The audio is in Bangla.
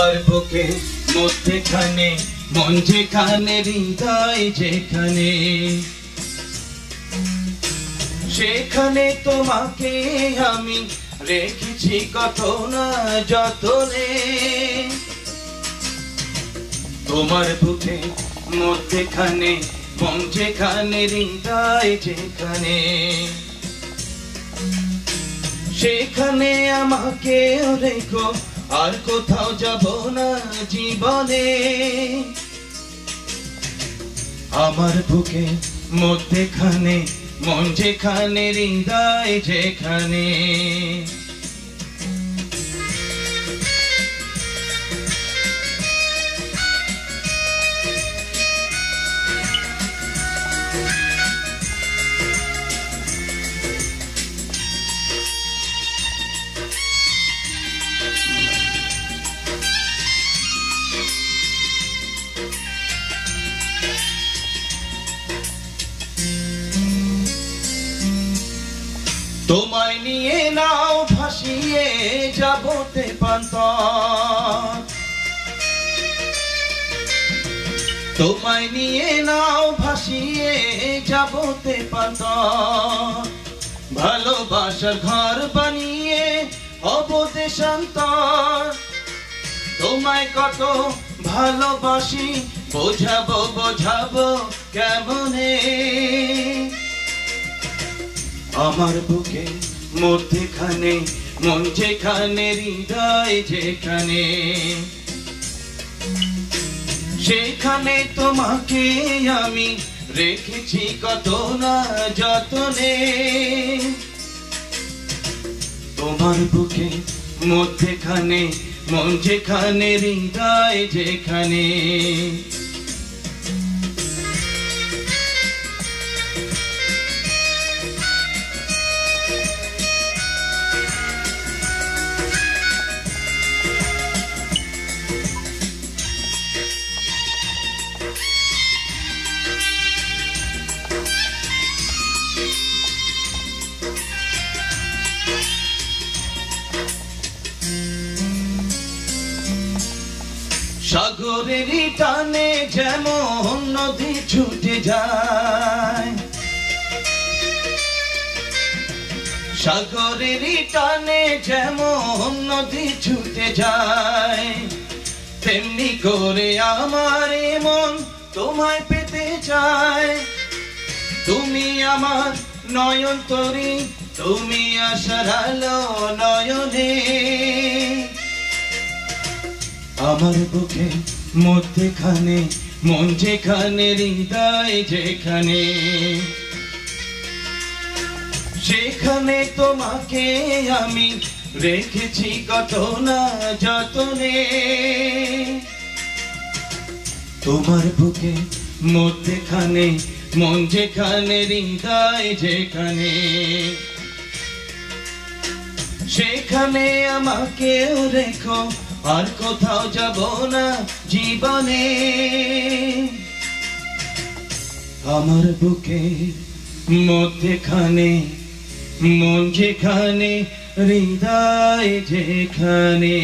আমার বুকে মধ্যখানে মন যেখানে হৃদয় যেখানে সেখানে তোমাকে আমি রেখেছি কত না যতনে তোমার বুকে মধ্যখানে মন যেখানে হৃদয় যেখানে সেখানে আমাকে রেখো আর কোথাও যাব না জীবনে আমার বুকে মধ্যখানে মন যেখানে হৃদয় যেখানে তোমায় নিয়ে নাও ভাসিয়ে যাবতে পান্তর তোমায় নিয়ে নাও ভাসিয়ে যাবতে পান্তর ভালোবাসার ঘর বানিয়ে হব দেশান্তর তোমায় কত ভালোবাসি বোঝাবো বোঝাবো কেমনে আমার বুকে মধ্যখানে মন যেখানে হৃদয় যেখানে সেখানে তোমাকে আমি রেখেছি কত না যতনে তোমার বুকে মধ্যখানে মন যেখানে হৃদয় যেখানে সাগরের টানে যেমন নদী ছুটে যায় সাগরের টানে যেমন নদী ছুটে যায় তেমনি করে আমার মন তোমায় পেতে চায় তুমি আমার নয়ন তরি তুমি আশার আলো নয়নে আমার বুকে মধ্যখানে মন যেখানে হৃদয় যেখানে সেখানে তোমাকে আমি রেখেছি কত না যতনে তোমার বুকে মধ্যখানে মন যেখানে হৃদয় যেখানে সেখানে আমাকে রেখো আর কোথাও যাব না জীবনে আমার বুকে মধ্যখানে মন যেখানে হৃদয় যেখানে